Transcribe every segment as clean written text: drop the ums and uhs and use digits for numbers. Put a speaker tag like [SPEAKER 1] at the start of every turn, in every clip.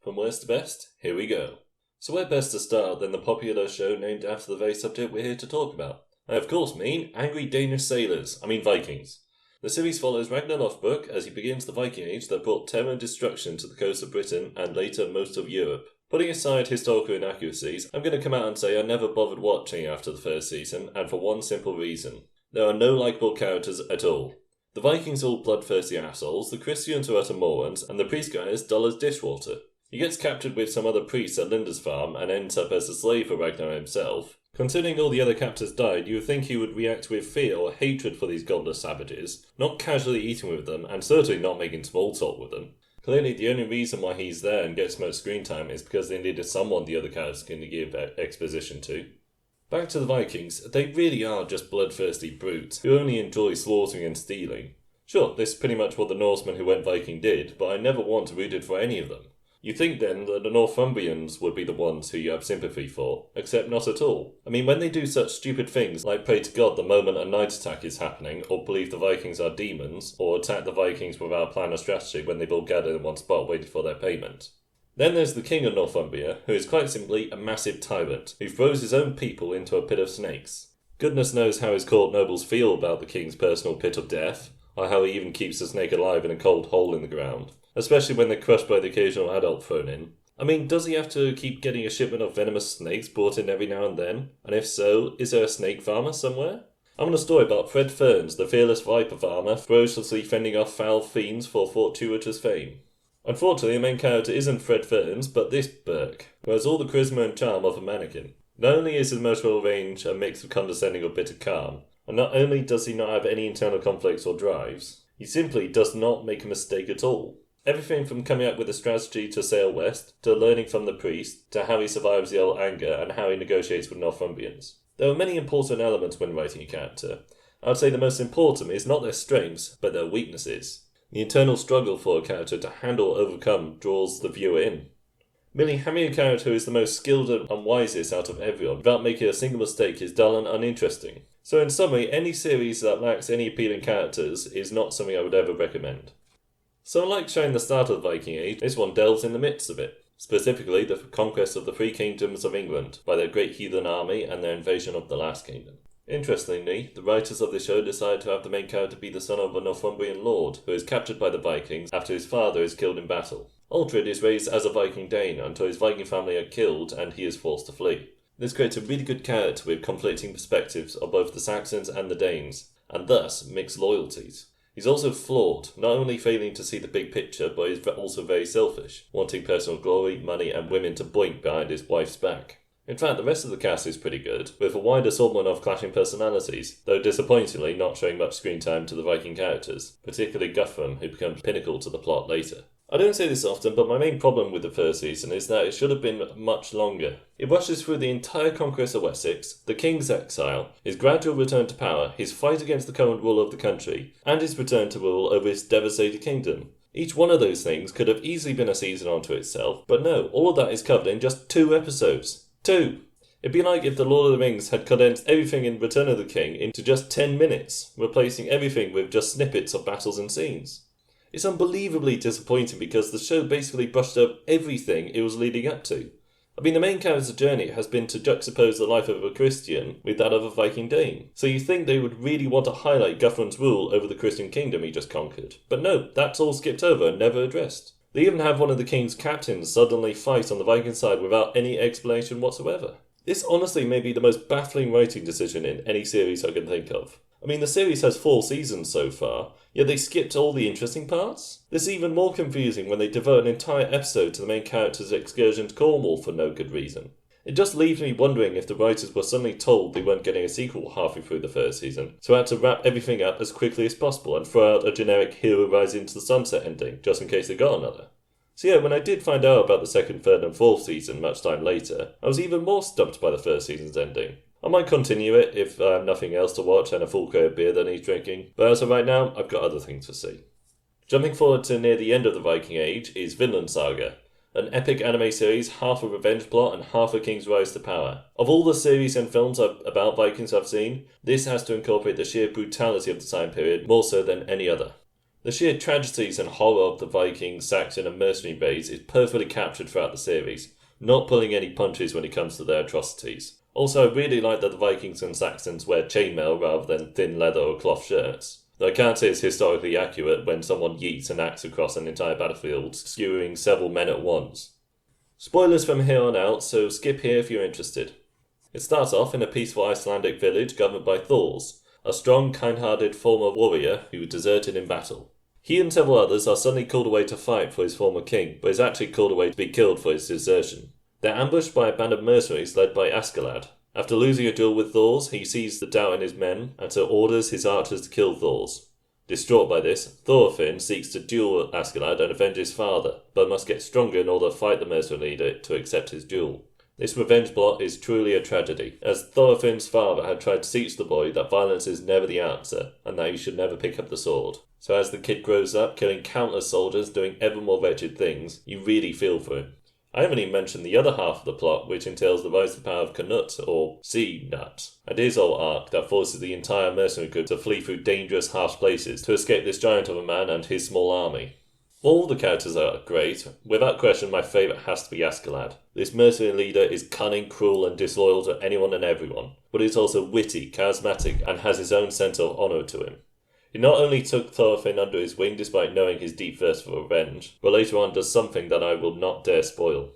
[SPEAKER 1] From worst to best, here we go. So where best to start than the popular show named after the very subject we're here to talk about? I of course mean angry Danish sailors, Vikings. The series follows Ragnar Lothbrok as he begins the Viking Age that brought terror and destruction to the coast of Britain and later most of Europe. Putting aside historical inaccuracies, I'm going to come out and say I never bothered watching after the first season, and for one simple reason. There are no likeable characters at all. The Vikings are all bloodthirsty assholes, the Christians are utter morons, and the priest guy is dull as dishwater. He gets captured with some other priests at Linda's farm and ends up as a slave for Ragnar himself. Considering all the other captors died, you would think he would react with fear or hatred for these godless savages, not casually eating with them, and certainly not making small talk with them. Clearly, the only reason why he's there and gets most screen time is because they needed someone the other characters can give exposition to. Back to the Vikings, they really are just bloodthirsty brutes who only enjoy slaughtering and stealing. Sure, this is pretty much what the Norsemen who went Viking did, but I never once rooted for any of them. You think then that the Northumbrians would be the ones who you have sympathy for, except not at all. When they do such stupid things like pray to God the moment a night attack is happening, or believe the Vikings are demons, or attack the Vikings without a plan or strategy when they've all gathered in one spot waiting for their payment. Then there's the King of Northumbria, who is quite simply a massive tyrant, who throws his own people into a pit of snakes. Goodness knows how his court nobles feel about the King's personal pit of death, or how he even keeps the snake alive in a cold hole in the ground. Especially when they're crushed by the occasional adult thrown in. Does he have to keep getting a shipment of venomous snakes brought in every now and then? And if so, is there a snake farmer somewhere? I'm on a story about Fred Ferns, the fearless viper farmer, ferociously fending off foul fiends for fortuitous fame. Unfortunately, the main character isn't Fred Ferns, but this Burke, who has all the charisma and charm of a mannequin. Not only is his emotional range a mix of condescending or bitter calm, and not only does he not have any internal conflicts or drives, he simply does not make a mistake at all. Everything from coming up with a strategy to sail west, to learning from the priest, to how he survives the old anger and how he negotiates with Northumbrians. There are many important elements when writing a character. I would say the most important is not their strengths, but their weaknesses. The internal struggle for a character to handle or overcome draws the viewer in. Merely having a character who is the most skilled and wisest out of everyone without making a single mistake is dull and uninteresting. So in summary, any series that lacks any appealing characters is not something I would ever recommend. So unlike showing the start of the Viking Age, this one delves in the midst of it, specifically the conquest of the three kingdoms of England by their great heathen army and their invasion of the last kingdom. Interestingly, the writers of this show decided to have the main character be the son of a Northumbrian lord who is captured by the Vikings after his father is killed in battle. Uhtred is raised as a Viking Dane until his Viking family are killed and he is forced to flee. This creates a really good character with conflicting perspectives of both the Saxons and the Danes, and thus mixed loyalties. He's also flawed, not only failing to see the big picture, but he's also very selfish, wanting personal glory, money and women to boink behind his wife's back. In fact, the rest of the cast is pretty good, with a wide assortment of clashing personalities, though disappointingly not showing much screen time to the Viking characters, particularly Guthrum, who becomes pinnacle to the plot later. I don't say this often, but my main problem with the first season is that it should have been much longer. It rushes through the entire conquest of Wessex, the king's exile, his gradual return to power, his fight against the current rule of the country, and his return to rule over his devastated kingdom. Each one of those things could have easily been a season unto itself, but no, all of that is covered in just 2 episodes. 2! It'd be like if The Lord of the Rings had condensed everything in Return of the King into just 10 minutes, replacing everything with just snippets of battles and scenes. It's unbelievably disappointing because the show basically brushed up everything it was leading up to. The main character's journey has been to juxtapose the life of a Christian with that of a Viking Dane. So you think they would really want to highlight Guthrum's rule over the Christian kingdom he just conquered. But no, that's all skipped over and never addressed. They even have one of the king's captains suddenly fight on the Viking side without any explanation whatsoever. This honestly may be the most baffling writing decision in any series I can think of. The series has 4 seasons so far, yet they skipped all the interesting parts? This is even more confusing when they devote an entire episode to the main character's excursion to Cornwall for no good reason. It just leaves me wondering if the writers were suddenly told they weren't getting a sequel halfway through the first season, so had to wrap everything up as quickly as possible and throw out a generic hero rising into the sunset ending, just in case they got another. So yeah, when I did find out about the 2nd, 3rd and 4th season much time later, I was even more stumped by the first season's ending. I might continue it if I have nothing else to watch and a full crate of beer that needs drinking, but as of right now, I've got other things to see. Jumping forward to near the end of the Viking Age is Vinland Saga, an epic anime series, half a revenge plot and half a king's rise to power. Of all the series and films about Vikings I've seen, this has to incorporate the sheer brutality of the time period more so than any other. The sheer tragedies and horror of the Viking, Saxon and mercenary raids is perfectly captured throughout the series, not pulling any punches when it comes to their atrocities. Also, I really like that the Vikings and Saxons wear chainmail rather than thin leather or cloth shirts. Though I can't say it's historically accurate when someone yeets an axe across an entire battlefield, skewering several men at once. Spoilers from here on out, so skip here if you're interested. It starts off in a peaceful Icelandic village governed by Thors, a strong, kind-hearted former warrior who deserted in battle. He and several others are suddenly called away to fight for his former king, but is actually called away to be killed for his desertion. They're ambushed by a band of mercenaries led by Askeladd. After losing a duel with Thors, he sees the doubt in his men, and so orders his archers to kill Thors. Distraught by this, Thorfinn seeks to duel Askeladd and avenge his father, but must get stronger in order to fight the mercenary leader to accept his duel. This revenge plot is truly a tragedy, as Thorfinn's father had tried to teach the boy that violence is never the answer, and that he should never pick up the sword. So as the kid grows up, killing countless soldiers, doing ever more wretched things, you really feel for him. I haven't even mentioned the other half of the plot, which entails the rise to power of Canute, or Sea Nut, a Disol arc that forces the entire mercenary group to flee through dangerous, harsh places to escape this giant of a man and his small army. All the characters are great. Without question, my favourite has to be Askeladd. This mercenary leader is cunning, cruel and disloyal to anyone and everyone, but he's also witty, charismatic and has his own sense of honour to him. He not only took Thorfinn under his wing despite knowing his deep thirst for revenge, but later on does something that I will not dare spoil.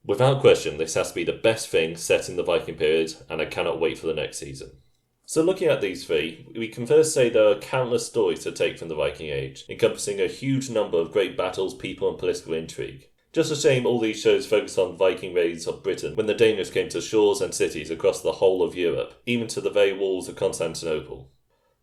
[SPEAKER 1] Without question, this has to be the best thing set in the Viking period, and I cannot wait for the next season. So looking at these three, we can first say there are countless stories to take from the Viking Age, encompassing a huge number of great battles, people and political intrigue. Just a shame all these shows focus on Viking raids of Britain when the Danish came to shores and cities across the whole of Europe, even to the very walls of Constantinople.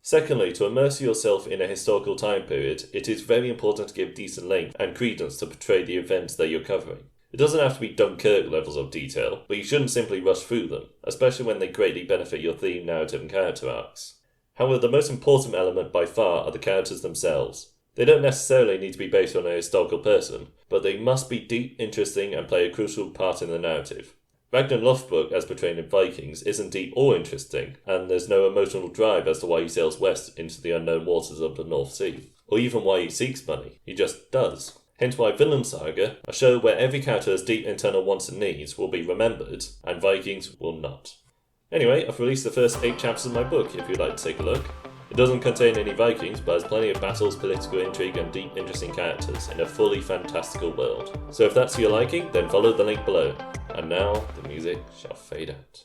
[SPEAKER 1] Secondly, to immerse yourself in a historical time period, it is very important to give decent length and credence to portray the events that you're covering. It doesn't have to be Dunkirk levels of detail, but you shouldn't simply rush through them, especially when they greatly benefit your theme, narrative and character arcs. However, the most important element by far are the characters themselves. They don't necessarily need to be based on a historical person, but they must be deep, interesting and play a crucial part in the narrative. Ragnar Lothbrok, as portrayed in Vikings, isn't deep or interesting, and there's no emotional drive as to why he sails west into the unknown waters of the North Sea, or even why he seeks money. He just does. Hence why Vinland Saga, a show where every character has deep internal wants and needs, will be remembered, and Vikings will not. Anyway, I've released the first 8 chapters of my book if you'd like to take a look. It doesn't contain any Vikings, but has plenty of battles, political intrigue and deep interesting characters in a fully fantastical world. So if that's your liking, then follow the link below. And now, the music shall fade out.